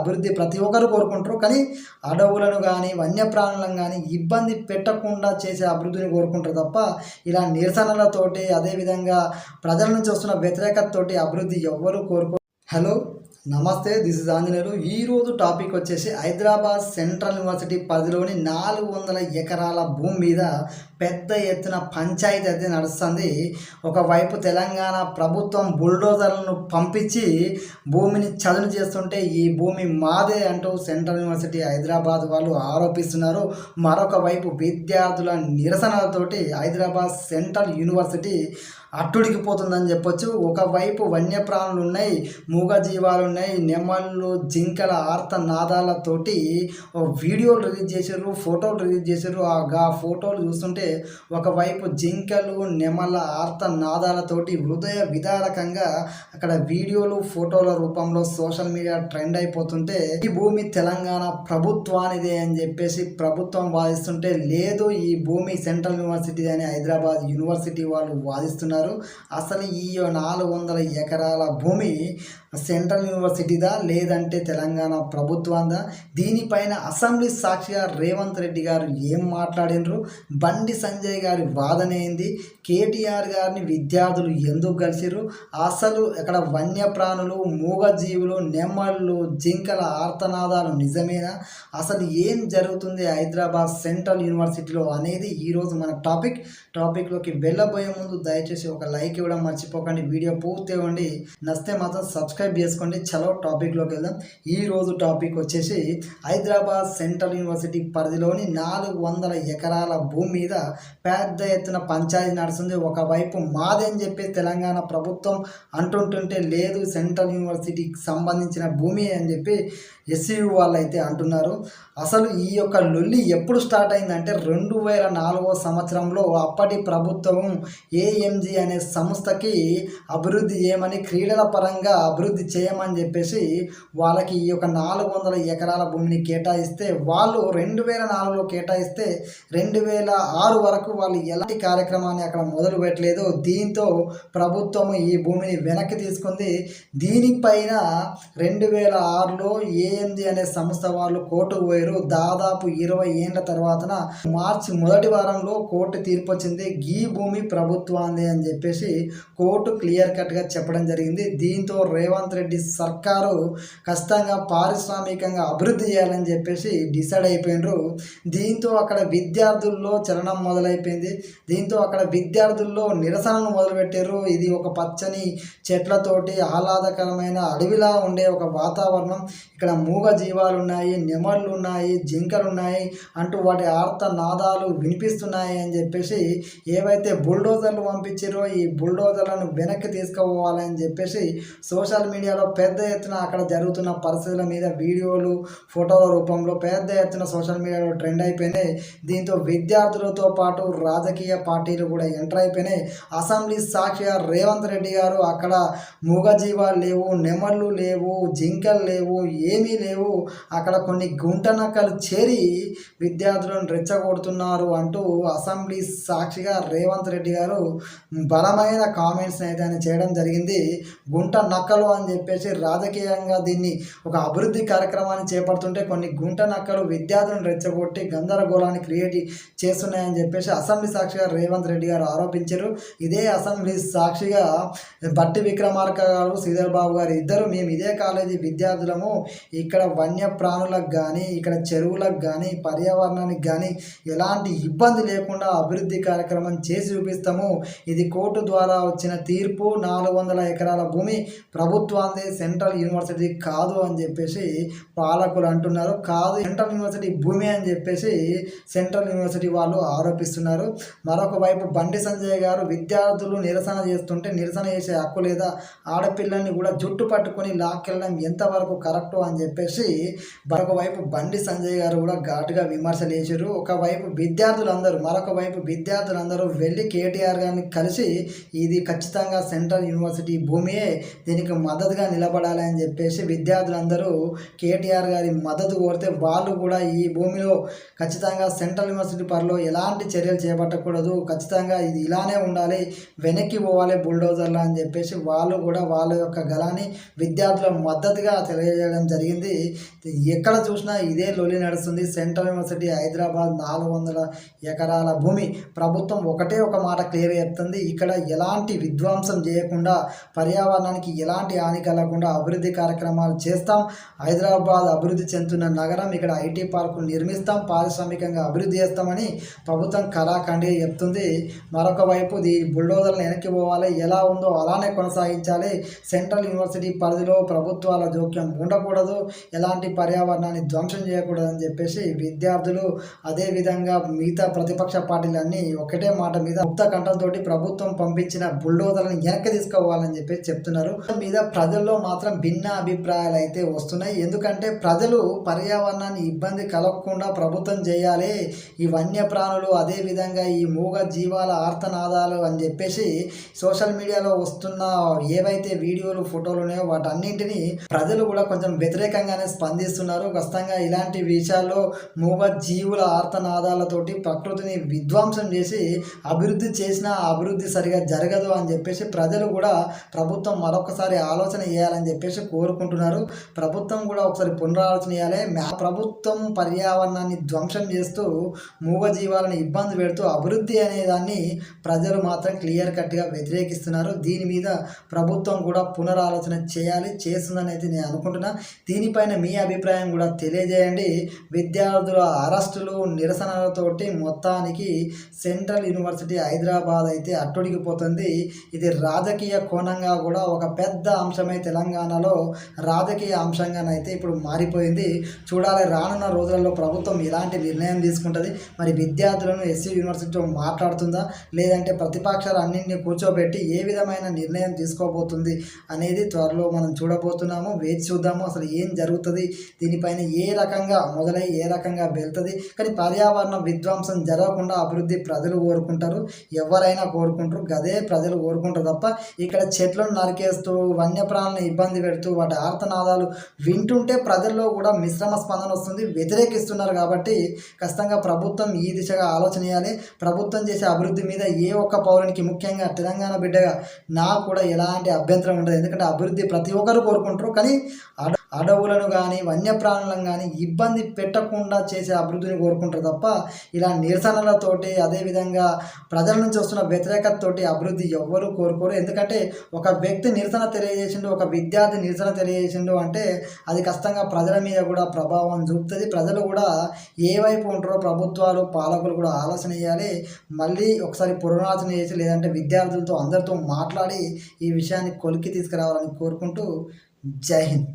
అభివృద్ధి ప్రతి ఒక్కరు కోరుకుంటారు. కానీ అడవులను కానీ వన్యప్రాణులను కానీ ఇబ్బంది పెట్టకుండా చేసే అభివృద్ధిని కోరుకుంటారు తప్ప ఇలా నిరసనలతోటి అదేవిధంగా ప్రజల నుంచి వస్తున్న వ్యతిరేకతతోటి అభివృద్ధి ఎవ్వరూ కోరుకో. హలో, నమస్తే, దిస్ ఇస్ ఆంజనేయులు. ఈరోజు టాపిక్ వచ్చేసి హైదరాబాద్ సెంట్రల్ యూనివర్సిటీ పరిధిలోని 400 ఎకరాల భూమి మీద పెద్ద ఎత్తున పంచాయతీ అయితే నడుస్తుంది. ఒకవైపు తెలంగాణ ప్రభుత్వం బుల్డోజర్లను పంపించి భూమిని చదును చేస్తుంటే ఈ భూమి మాదే అంటూ సెంట్రల్ యూనివర్సిటీ హైదరాబాద్ వాళ్ళు ఆరోపిస్తున్నారు. మరొక వైపు విద్యార్థుల నిరసనలతోటి హైదరాబాద్ సెంట్రల్ యూనివర్సిటీ అట్టుడికిపోతుందని చెప్పొచ్చు. ఒకవైపు వన్యప్రాణులు ఉన్నాయి, మూగజీవాలు ఉన్నాయి, నెమళ్ళు, జింకల ఆర్త నాదాలతోటి వీడియోలు రిలీజ్ చేశారు, ఫోటోలు రిలీజ్ చేశారు. ఆ ఫోటోలు చూస్తుంటే ఒకవైపు జింకలు, నెమల ఆర్త నాదాలతోటి హృదయ విదారకంగా అక్కడ వీడియోలు, ఫోటోల రూపంలో సోషల్ మీడియా ట్రెండ్ అయిపోతుంటే ఈ భూమి తెలంగాణ ప్రభుత్వానిదే అని చెప్పేసి ప్రభుత్వం వాదిస్తుంటే, లేదు ఈ భూమి సెంట్రల్ యూనివర్సిటీ అని హైదరాబాద్ యూనివర్సిటీ వాళ్ళు వాదిస్తున్నారు. అసలు ఈ 400 ఎకరాల భూమి సెంట్రల్ యూనివర్సిటీదా లేదంటే తెలంగాణ ప్రభుత్వందా? దీనిపైన అసెంబ్లీ సాక్షిగా రేవంత్ రెడ్డి గారు ఏం మాట్లాడినరు? బండి సంజయ్ గారి వాదన ఏంది? కేటీఆర్ గారిని విద్యార్థులు ఎందుకు కలిసిరు? అసలు ఇక్కడ వన్యప్రాణులు, మూగజీవులు, నెమళ్ళు, జింకల ఆర్తనాదాలు నిజమేనా? అసలు ఏం జరుగుతుంది హైదరాబాద్ సెంట్రల్ యూనివర్సిటీలో అనేది ఈరోజు మన టాపిక్లోకి వెళ్ళబోయే ముందు దయచేసి ఒక లైక్ ఇవ్వడం మర్చిపోకండి. వీడియో పూర్తి ఇవ్వండి, నచ్చితే మాత్రం సబ్స్క్రైబ్ చేసుకోండి. చలో టాపిక్లోకి వెళ్దాం. ఈరోజు టాపిక్ వచ్చేసి హైదరాబాద్ సెంట్రల్ యూనివర్సిటీ పరిధిలోని 400 ఎకరాల భూమి మీద పెద్ద ఎత్తున పంచాయతీ నడుస్తుంది. ఒకవైపు మాదని చెప్పి తెలంగాణ ప్రభుత్వం అంటుంటుంటే, లేదు సెంట్రల్ యూనివర్సిటీకి సంబంధించిన భూమి అని చెప్పి ఎస్సీయూ వాళ్ళు అయితే అంటున్నారు. అసలు ఈ యొక్క లొల్లి ఎప్పుడు స్టార్ట్ అయిందంటే 2004 సంవత్సరంలో అప్పటి ప్రభుత్వం ఏఎంజీ అనే సంస్థకి అభివృద్ధి చేయమని, క్రీడల పరంగా అభివృద్ధి చేయమని చెప్పేసి వాళ్ళకి ఈ యొక్క 400 ఎకరాల భూమిని కేటాయిస్తే, వాళ్ళు 2004లో కేటాయిస్తే 2006 వరకు వాళ్ళు ఎలాంటి కార్యక్రమాన్ని అక్కడ మొదలు పెట్టలేదు. దీంతో ప్రభుత్వం ఈ భూమిని వెనక్కి తీసుకుంది. దీనిపైన 2006లో ఏఎంజీ అనే సంస్థ వాళ్ళు కోర్టుకు పోయారు. దాదాపు 20 ఏళ్ల తర్వాత మార్చి మొదటి వారంలో కోర్టు తీర్పు వచ్చింది. ఈ భూమి ప్రభుత్వాన్ని అని చెప్పేసి కోర్టు క్లియర్ కట్గా చెప్పడం జరిగింది. దీంతో రేవంత్ రెడ్డి సర్కారు ఖచ్చితంగా పారిశ్రామికంగా అభివృద్ధి చేయాలని చెప్పేసి డిసైడ్ అయిపోయినారు. దీంతో అక్కడ విద్యార్థుల్లో చలనం మొదలైపోయింది. దీంతో అక్కడ విద్యార్థుల్లో నిరసనను మొదలుపెట్టారు. ఇది ఒక పచ్చని చెట్లతోటి ఆహ్లాదకరమైన అడవిలా ఉండే ఒక వాతావరణం. ఇక్కడ మూగ జీవాలు ఉన్నాయి, నెమళ్ళు ఉన్నాయి, జింకలు ఉన్నాయి అంటూ వాటి ఆర్త నాదాలు వినిపిస్తున్నాయి అని చెప్పేసి ఏవైతే బుల్డోజర్లు పంపించారో ఈ బుల్డోజర్లను వెనక్కి తీసుకుపోవాలని చెప్పేసి సోషల్ మీడియాలో పెద్ద ఎత్తున అక్కడ జరుగుతున్న పరిస్థితుల మీద వీడియోలు, ఫోటోల రూపంలో పెద్ద ఎత్తున సోషల్ మీడియాలో ట్రెండ్ అయిపోయినాయి. దీంతో విద్యార్థులతో పాటు రాజకీయ పార్టీలు కూడా ఎంటర్ అయిపోయినాయి. అసెంబ్లీ సాక్షిగా రేవంత్ రెడ్డి గారు అక్కడ మూగజీవాలు లేవు, నెమళ్ళు లేవు, జింకలు లేవు, ఏమీ లేవు, అక్కడ కొన్ని గుంటనక్కలు చేరి విద్యార్థులను రెచ్చగొడుతున్నారు అంటూ అసెంబ్లీ సాక్షిగా రేవంత్ రెడ్డి గారు బలమైన కామెంట్స్ అయితే ఆయన చేయడం జరిగింది. గుంట నక్కలు అని చెప్పేసి రాజకీయంగా దీన్ని ఒక అభివృద్ధి కార్యక్రమాన్ని చేపడుతుంటే కొన్ని గుంట నక్కలు విద్యార్థులను రెచ్చగొట్టి గందరగోళాన్ని క్రియేట్ చేస్తున్నాయని చెప్పేసి అసెంబ్లీ సాక్షిగా రేవంత్ రెడ్డి గారు ఆరోపించారు. ఇదే అసెంబ్లీ సాక్షిగా బట్టి విక్రమార్క గారు, శ్రీధర్ బాబు గారు ఇద్దరు, మేము ఇదే కాలేజీ విద్యార్థులము, ఇక్కడ వన్యప్రాణులకు కానీ, ఇక్కడ చెరువులకు కానీ, పర్యావరణానికి కానీ ఎలాంటి ఇబ్బంది లేకుండా అభివృద్ధి కార్యక్రమం చేసి చూపిస్తాము. ఇది కోర్టు ద్వారా వచ్చిన తీర్పు. 400 ఎకరాల భూమి ప్రభుత్వాన్ని, సెంట్రల్ యూనివర్సిటీ కాదు అని చెప్పేసి పాలకులు అంటున్నారు. కాదు, సెంట్రల్ యూనివర్సిటీ భూమి అని చెప్పేసి సెంట్రల్ యూనివర్సిటీ వాళ్ళు ఆరోపిస్తున్నారు. మరొక వైపు బండి సంజయ్ గారు విద్యార్థులు నిరసన చేస్తుంటే నిరసన చేసే హక్కు లేదా, ఆడపిల్లల్ని కూడా జుట్టు పట్టుకొని లాక్కెళ్ళడం ఎంతవరకు కరెక్టు అని చెప్పేసి మరొక వైపు బండి సంజయ్ గారు కూడా ఘాటుగా విమర్శలు చేశారు. మరొక వైపు విద్యార్థులందరూ వెళ్ళి కేటీఆర్ గారిని కలిసి ఇది ఖచ్చితంగా సెంట్రల్ యూనివర్సిటీ భూమియే, దీనికి మద్దతుగా నిలబడాలి అని చెప్పేసి విద్యార్థులందరూ కేటీఆర్ గారి మద్దతు కోరితే వాళ్ళు కూడా ఈ భూమిలో ఖచ్చితంగా సెంట్రల్ యూనివర్సిటీ పరిలో ఎలాంటి చర్యలు చేపట్టకూడదు, ఖచ్చితంగా ఇది ఇలానే ఉండాలి, వెనక్కి పోవాలి బుల్డోజర్లు అని చెప్పేసి వాళ్ళు కూడా వాళ్ళ యొక్క గలాన్ని విద్యార్థుల మద్దతుగా తెలియజేయడం జరిగింది. ఎక్కడ చూసినా ఇదే లొల్లి నడుస్తుంది. సెంట్రల్ యూనివర్సిటీ హైదరాబాద్ 400 ఎకరాల భూమి. ప్రభుత్వం ఒకటే ఒక మాట క్లియర్గా చెప్తుంది, ఇక్కడ ఎలాంటి విధ్వంసం చేయకుండా, పర్యావరణానికి ఎలాంటి హాని కలగకుండా అభివృద్ధి కార్యక్రమాలు చేస్తాం. హైదరాబాద్ అభివృద్ధి చెందుతున్న నగరం, ఇక్కడ ఐటీ పార్కులు నిర్మిస్తాం, పారిశ్రామికంగా అభివృద్ధి చేస్తామని ప్రభుత్వం కళాఖండిగా చెప్తుంది. మరొక వైపు ఈ బుల్డోజర్లను వెనక్కి పోవాలి, ఎలా ఉందో అలానే కొనసాగించాలి, సెంట్రల్ యూనివర్సిటీ పరిధిలో ప్రభుత్వాల జోక్యం ఉండకూడదు, ఎలాంటి పర్యావరణాన్ని ధ్వంసం చేయకూడదు అని చెప్పేసి విద్యార్థులు అదేవిధంగా మిగతా ప్రతిపక్ష పార్టీలన్నీ ఒకటే మాట మీద ముక్త కంఠంతో ప్రభుత్వం పంపించిన బుల్డోజర్లను వెనక్కి తీసుకోవాలని చెప్పేసి చెప్తున్నారు. మీద ప్రజల్లో మాత్రం భిన్న అభిప్రాయాలు అయితే వస్తున్నాయి. ఎందుకంటే ప్రజలు పర్యావరణాన్ని ఇబ్బంది కలగకుండా ప్రభుత్వం చేయాలి, ఈ వన్యప్రాణులు అదేవిధంగా ఈ మూగ జీవాల ఆర్తనాదాలు అని చెప్పేసి సోషల్ మీడియాలో వస్తున్న ఏవైతే వీడియోలు ఫోటోలు ఉన్నాయో వాటన్నింటినీ ప్రజలు కూడా కొంచెం వ్యతిరేకంగానే స్పందిస్తున్నారు. ఖచ్చితంగా ఇలాంటి విషయాల్లో మూగ జీవుల ఆర్తనాదాలతోటి ప్రకృతిని విధ్వంసం చేసి అభివృద్ధి చేసినా అభివృద్ధి సరిగా జరగదు అని చెప్పేసి ప్రజలు కూడా ప్రభుత్వం మరొకసారి ఆలోచన చేయాలని చెప్పేసి కోరుకుంటున్నారు. ప్రభుత్వం కూడా ఒకసారి పునరాలోచన చేయాలి. ప్రభుత్వం పర్యావరణాన్ని ధ్వంసం చేస్తూ మూగజీవాలను ఇబ్బంది పెడుతూ అభివృద్ధి అనేదాన్ని ప్రజలు మాత్రం క్లియర్ కట్గా వ్యతిరేకిస్తున్నారు. దీని మీద ప్రభుత్వం కూడా పునరాలోచన చేస్తుందని అయితే నేను అనుకుంటున్నా. దీనిపైన మీ అభిప్రాయం కూడా తెలియజేయండి. విద్యార్థుల అరెస్టులు నిరసనలతోటి మొత్తానికి సెంట్రల్ యూనివర్సిటీ హైదరాబాద్ అయితే అట్టుడికిపోతుంది. ఇది రాజకీయ కోణంగా కూడా ఒక పెద్ద అంశమై తెలంగాణలో రాజకీయ అంశంగానైతే ఇప్పుడు మారిపోయింది. చూడాలి రానున్న రోజులలో ప్రభుత్వం ఎలాంటి నిర్ణయం తీసుకుంటుంది. మరి విద్యార్థులను ఎస్సీ యూనివర్సిటీతో మాట్లాడుతుందా, లేదంటే ప్రతిపక్షాలు అన్నింటినీ కూర్చోబెట్టి ఏ విధమైన నిర్ణయం తీసుకోబోతుంది అనేది త్వరలో మనం చూడబోతున్నాము. వేచి చూద్దాము అసలు ఏం జరుగుతుంది, దీనిపైన ఏ రకంగా మొదలై ఏ రకంగా వెళ్తుంది. కానీ పర్యావరణ విధ్వంసం జరగకుండా అభివృద్ధి ప్రజలు కోరుకుంటారు, ఎవరైనా కోరుకుంటారు, గదే ప్రజలు కోరుకుంటారు తప్ప ఇక్కడ చెట్లను నరికేస్తూ వన్యప్రాణులను ఇబ్బంది పెడుతూ వాటి ఆర్తనాదాలు వింటుంటే ప్రజల్లో కూడా మిశ్రమ స్పందన వస్తుంది, వ్యతిరేకిస్తున్నారు. కాబట్టి ఖచ్చితంగా ప్రభుత్వం ఈ దిశగా ఆలోచన చేయాలి. ప్రభుత్వం చేసే అభివృద్ధి మీద ఏ ఒక్క పౌరునికి, ముఖ్యంగా తెలంగాణ బిడ్డగా నాకు కూడా ఎలాంటి అభ్యంతరం ఉండదు. ఎందుకంటే అభివృద్ధి ప్రతి ఒక్కరు కోరుకుంటారు, కానీ అడవులను కానీ వన్యప్రాణులను కానీ ఇబ్బంది పెట్టకుండా చేసే అభివృద్ధిని కోరుకుంటారు తప్ప ఇలా నిరసనలతోటి అదేవిధంగా ప్రజల నుంచి వస్తున్న వ్యతిరేకతతోటి అభివృద్ధి ఎవ్వరూ కోరుకోరు. ఎందుకంటే ఒక వ్యక్తి నిరసన తెలియజేసిండు, ఒక విద్యార్థి నిరసన తెలియజేసిండు అంటే అది ఖచ్చితంగా ప్రజల మీద కూడా ప్రభావం చూపుతుంది. ప్రజలు కూడా ఏ వైపు ఉంటారో ప్రభుత్వాలు పాలకులు కూడా ఆలోచన చేయాలి. మళ్ళీ ఒకసారి పునరాలోచన చేసి లేదంటే విద్యార్థులతో అందరితో మాట్లాడి ఈ విషయాన్ని కొలికి తీసుకురావాలని కోరుకుంటూ జై హింద్.